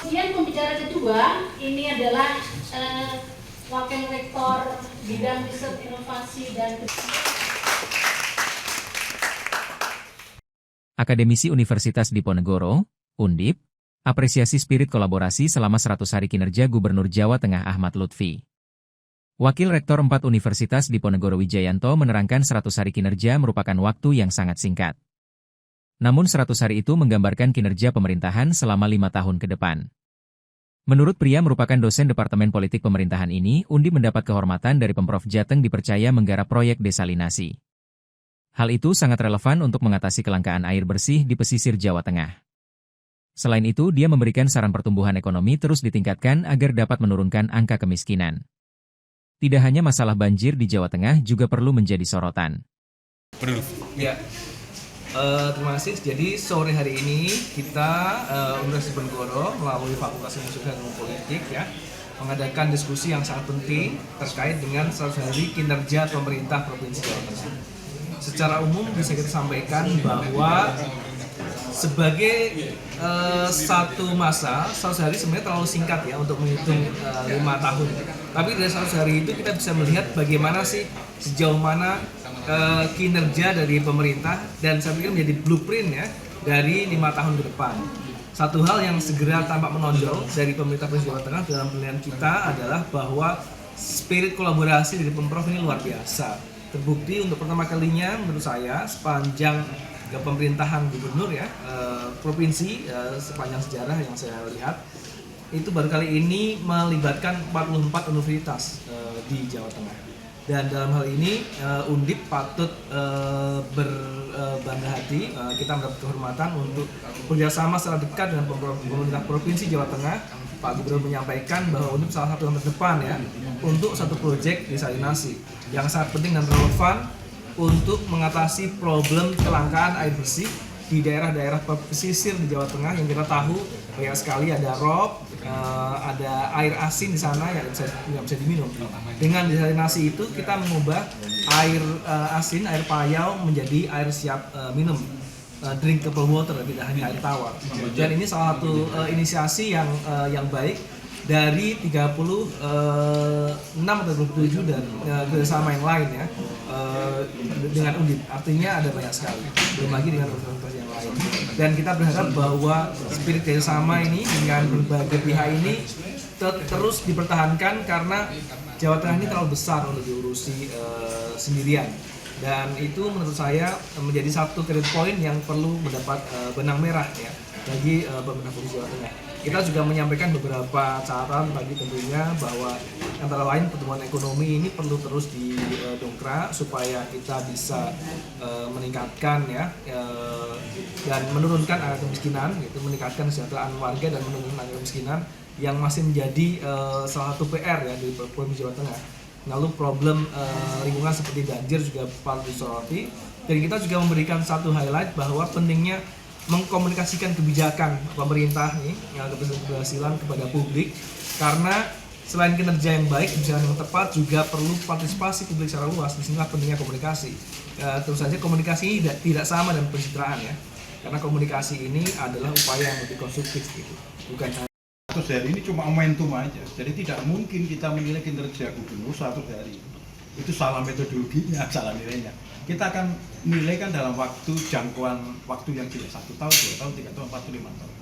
Kemudian pembicara kedua ini adalah Wakil Rektor Bidang Riset Inovasi dan Akademisi Universitas Diponegoro, Undip, apresiasi spirit kolaborasi selama 100 hari kinerja Gubernur Jawa Tengah Ahmad Lutfi. Wakil Rektor 4 Universitas Diponegoro Wijayanto menerangkan 100 hari kinerja merupakan waktu yang sangat singkat. Namun 100 hari itu menggambarkan kinerja pemerintahan selama 5 tahun ke depan. Menurut pria merupakan dosen Departemen Politik Pemerintahan ini, Undip mendapat kehormatan dari Pemprov Jateng dipercaya menggarap proyek desalinasi. Hal itu sangat relevan untuk mengatasi kelangkaan air bersih di pesisir Jawa Tengah. Selain itu, dia memberikan saran pertumbuhan ekonomi terus ditingkatkan agar dapat menurunkan angka kemiskinan. Tidak hanya masalah banjir di Jawa Tengah juga perlu menjadi sorotan. Ya, terima kasih. Jadi sore hari ini kita Universitas Diponegoro melalui Fakultas Ilmu Sosial dan Politik ya mengadakan diskusi yang sangat penting terkait dengan 100 hari kinerja pemerintah Provinsi Jawa Tengah. Secara umum bisa kita sampaikan bahwa sebagai satu masa, 100 hari sebenarnya terlalu singkat ya untuk menghitung 5 tahun. Tapi dari 100 hari itu kita bisa melihat bagaimana sih sejauh mana kinerja dari pemerintah dan saya pikir menjadi blueprint ya dari 5 tahun ke depan. Satu hal yang segera tampak menonjol dari pemerintah Provinsi Jawa Tengah dalam penilaian kita adalah bahwa spirit kolaborasi dari Pemprov ini luar biasa. Terbukti untuk pertama kalinya menurut saya sepanjang pemerintahan gubernur ya provinsi sepanjang sejarah yang saya lihat itu baru kali ini melibatkan 44 universitas di Jawa Tengah. Dan dalam hal ini Undip patut berbangga hati kita mendapat kehormatan untuk bekerjasama secara dekat dengan pemerintah Provinsi Jawa Tengah. Pak Gubernur menyampaikan bahwa Undip salah satu yang terdepan ya untuk satu proyek desalinasi yang sangat penting dan relevan untuk mengatasi problem kelangkaan air bersih di daerah-daerah pesisir di Jawa Tengah yang kita tahu banyak sekali ada rob, ada air asin di sana yang nggak bisa diminum. Dengan desalinasi itu kita mengubah air asin, air payau menjadi air siap minum, drinkable water, tidak hanya air tawar. Dan ini salah satu inisiasi yang baik dari 36 atau 27 dan kerjasama yang lain ya dengan Undip. Artinya ada banyak sekali, belum lagi dengan universitas yang lain. Dan kita berharap bahwa spirit kerjasama ini dengan berbagai pihak ini terus dipertahankan karena Jawa Tengah ini terlalu besar untuk diurusi sendirian. Dan itu menurut saya menjadi satu credit point yang perlu mendapat benang merah ya bagi pemerintah Provinsi Jawa Tengah. Kita juga menyampaikan beberapa catatan tadi tentunya bahwa antara lain pertumbuhan ekonomi ini perlu terus didongkrak supaya kita bisa meningkatkan ya dan menurunkan angka kemiskinan, gitu, meningkatkan kesejahteraan warga dan menurunkan angka kemiskinan yang masih menjadi salah satu PR ya di Provinsi Jawa Tengah. Lalu problem lingkungan seperti banjir juga patut disoroti. Dan kita juga memberikan satu highlight bahwa pentingnya mengkomunikasikan kebijakan pemerintah nih, keberhasilan kepada publik karena selain kinerja yang baik, kebijakan yang tepat juga perlu partisipasi publik secara luas. Disinilah pentingnya komunikasi. Terus saja komunikasi ini tidak sama dengan pencitraan ya, karena komunikasi ini adalah upaya yang lebih konstruktif gitu, bukan hanya 100 hari ini cuma momentum aja, jadi tidak mungkin kita menilai kinerja gubernur 100 hari. Itu salah metodologinya, salah nilainya. Kita akan nilai kan dalam waktu jangkauan waktu yang jelas 1 tahun, 2 tahun, 3 tahun, 4 tahun, 5 tahun.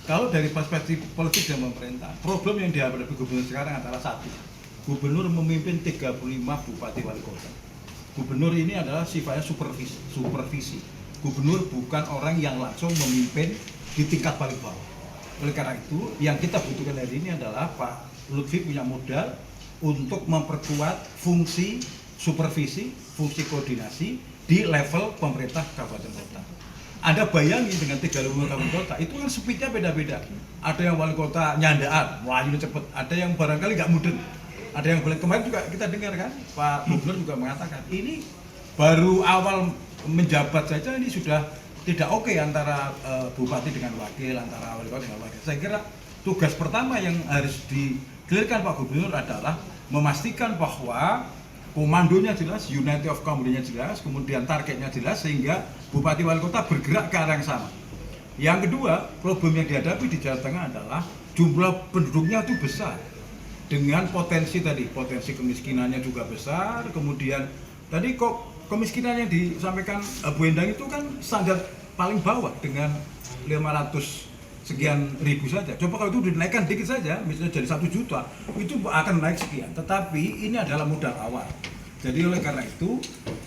Kalau dari perspektif politik dan pemerintah, problem yang dihadapi gubernur sekarang adalah satu, gubernur memimpin 35 bupati wali kota. Gubernur ini adalah sifatnya supervisi. Gubernur bukan orang yang langsung memimpin di tingkat paling bawah. Oleh karena itu, yang kita butuhkan hari ini adalah Pak Lutfi punya modal untuk memperkuat fungsi supervisi, fungsi koordinasi di level pemerintah kabupaten kota. Anda bayangin dengan 35 kabupaten kota, itu kan speednya beda-beda. Ada yang wali kota nyandaan, melayu cepet. Ada yang barangkali nggak mudeng. Ada yang boleh kemarin juga kita dengar kan, Pak Gubernur juga mengatakan, ini baru awal menjabat saja ini sudah tidak oke antara bupati dengan wakil, antara wali kota dengan wakil. Saya kira tugas pertama yang harus di-clearkan Pak Gubernur adalah memastikan bahwa komandonya jelas, unity of command-nya jelas, kemudian targetnya jelas sehingga bupati wali kota bergerak ke arah yang sama. Yang kedua, problem yang dihadapi di Jawa Tengah adalah jumlah penduduknya itu besar dengan potensi tadi, potensi kemiskinannya juga besar. Kemudian tadi kok kemiskinan yang disampaikan Bu Endang itu kan standar paling bawah dengan 500 sekian ribu saja. Coba kalau itu dinaikkan dikit saja, misalnya jadi 1 juta, itu akan naik sekian. Tetapi ini adalah modal awal. Jadi oleh karena itu,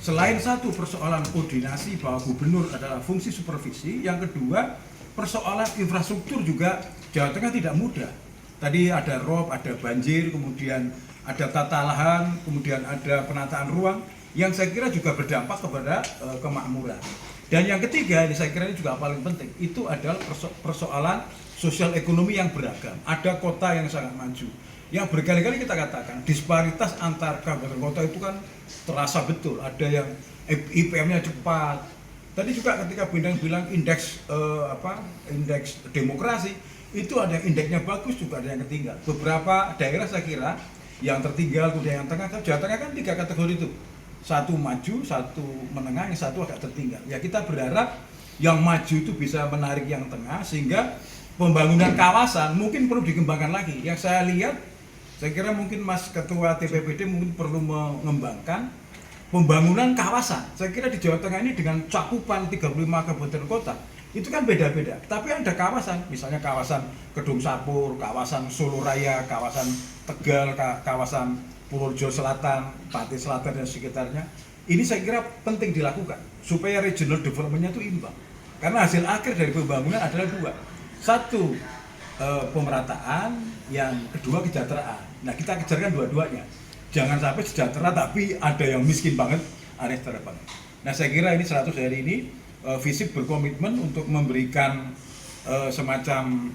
selain satu persoalan koordinasi bahwa gubernur adalah fungsi supervisi, yang kedua persoalan infrastruktur juga Jawa Tengah tidak mudah. Tadi ada rob, ada banjir, kemudian ada tata lahan, kemudian ada penataan ruang yang saya kira juga berdampak kepada kemakmuran. Dan yang ketiga, ini saya kira ini juga paling penting, itu adalah persoalan sosial ekonomi yang beragam. Ada kota yang sangat maju, yang berkali-kali kita katakan disparitas antar kabupaten kota itu kan terasa betul. Ada yang IPM-nya cepat. Tadi juga ketika Bu Endang bilang indeks indeks demokrasi, itu ada yang indeksnya bagus, juga ada yang ketinggal. Beberapa daerah saya kira yang tertinggal, kemudian yang tengah. Jawa Tengah kan 3 kategori itu, satu maju, satu menengah, yang satu agak tertinggal. Ya kita berharap yang maju itu bisa menarik yang tengah, sehingga pembangunan kawasan mungkin perlu dikembangkan lagi. Yang saya lihat, saya kira mungkin Mas Ketua TPPD mungkin perlu mengembangkan pembangunan kawasan. Saya kira di Jawa Tengah ini dengan cakupan 35 kabupaten kota, itu kan beda-beda. Tapi ada kawasan, misalnya kawasan Kedung Sapur, kawasan Solo Raya, kawasan Tegal, kawasan Purworejo Selatan, Pati Selatan dan sekitarnya. Ini saya kira penting dilakukan supaya regional development-nya itu imbang. Karena hasil akhir dari pembangunan adalah 2. Satu, pemerataan, yang kedua kesejahteraan. Nah, kita kejarkan dua-duanya. Jangan sampai sejahtera tapi ada yang miskin banget, aneh banget. Nah, saya kira ini 100 hari ini Visip berkomitmen untuk memberikan semacam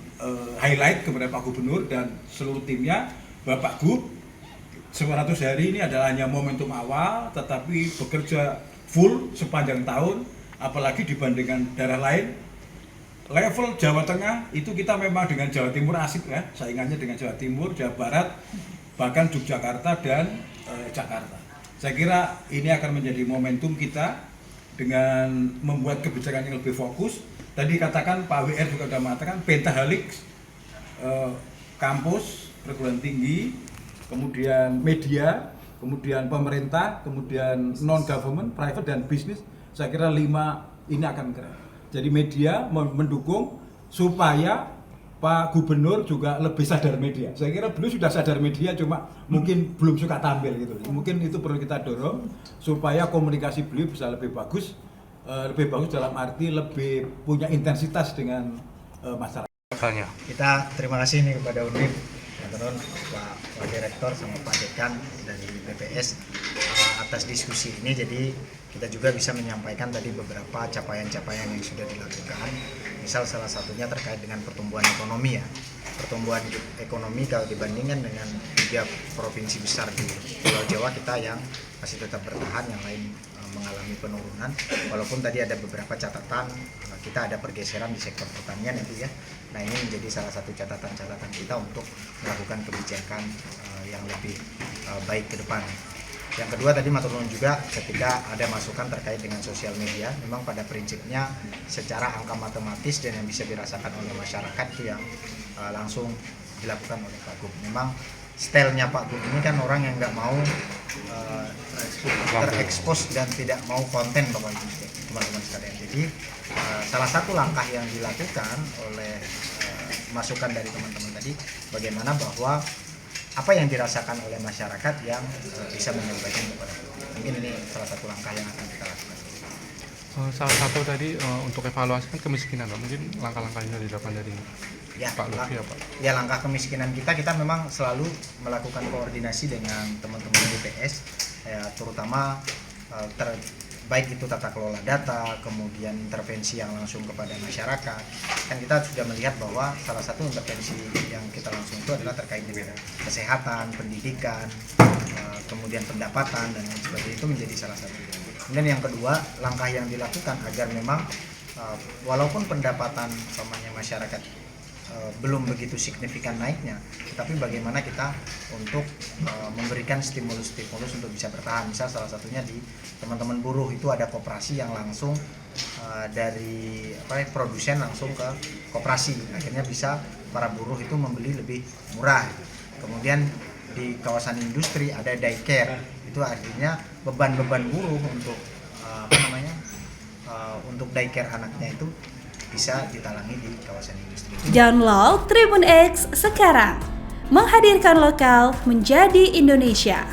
highlight kepada Pak Gubernur dan seluruh timnya. Bapak Gub, 100 hari ini adalah hanya momentum awal, tetapi bekerja full sepanjang tahun, apalagi dibandingkan daerah lain. Level Jawa Tengah itu kita memang dengan Jawa Timur asik ya, saingannya dengan Jawa Timur, Jawa Barat, bahkan Yogyakarta dan Jakarta. Saya kira ini akan menjadi momentum kita dengan membuat kebijakan yang lebih fokus. Tadi katakan Pak WR juga sudah mengatakan pentahelix, kampus, perguruan tinggi, kemudian media, kemudian pemerintah, kemudian non-government, private dan bisnis. Saya kira 5 ini akan keren. Jadi media mendukung supaya Pak Gubernur juga lebih sadar media. Saya kira beliau sudah sadar media, cuma mungkin belum suka tampil gitu. Mungkin itu perlu kita dorong supaya komunikasi beliau bisa lebih bagus dalam arti lebih punya intensitas dengan masyarakat. Kita terima kasih nih kepada Undip, Pak Wakil Rektor sama Pak Dekan dari BPS atas diskusi ini. Jadi kita juga bisa menyampaikan tadi beberapa capaian-capaian yang sudah dilakukan. Misal salah satunya terkait dengan pertumbuhan ekonomi ya. Pertumbuhan ekonomi kalau dibandingkan dengan 3 provinsi besar di Pulau Jawa, kita yang masih tetap bertahan, yang lain mengalami penurunan. Walaupun tadi ada beberapa catatan, kita ada pergeseran di sektor pertanian itu ya. Nah, ini menjadi salah satu catatan-catatan kita untuk melakukan kebijakan yang lebih baik ke depan. Yang kedua tadi matur nuwun juga ketika ada masukan terkait dengan sosial media, memang pada prinsipnya secara angka matematis dan yang bisa dirasakan oleh masyarakat itu yang langsung dilakukan oleh Pak Gub. Memang stylenya Pak Gub ini kan orang yang nggak mau terekspos dan tidak mau konten pokoknya teman-teman sekalian. Jadi salah satu langkah yang dilakukan oleh masukan dari teman-teman tadi, bagaimana bahwa apa yang dirasakan oleh masyarakat yang bisa menyampaikan kepada publik. Mungkin ini salah satu langkah yang akan kita lakukan. Salah satu tadi untuk evaluasi kan kemiskinan, mungkin langkah-langkah yang dilakukan dari Pak Lutfi ya Pak? Ya, langkah kemiskinan kita memang selalu melakukan koordinasi dengan teman-teman BPS, ya, terutama baik itu tata kelola data, kemudian intervensi yang langsung kepada masyarakat. Kan kita sudah melihat bahwa salah satu intervensi yang kita langsung itu adalah terkait dengan kesehatan, pendidikan, kemudian pendapatan dan lain sebagainya, itu menjadi salah satu. Kemudian yang kedua, langkah yang dilakukan agar memang walaupun pendapatan masyarakat belum begitu signifikan naiknya, tapi bagaimana kita untuk memberikan stimulus-stimulus untuk bisa bertahan. Misal salah satunya di teman-teman buruh itu ada koperasi yang langsung dari produsen langsung ke koperasi, akhirnya bisa para buruh itu membeli lebih murah. Kemudian di kawasan industri ada daycare, itu artinya beban-beban buruh untuk untuk daycare anaknya itu bisa ditalangi di kawasan industri. Download Tribun X sekarang, menghadirkan lokal menjadi Indonesia.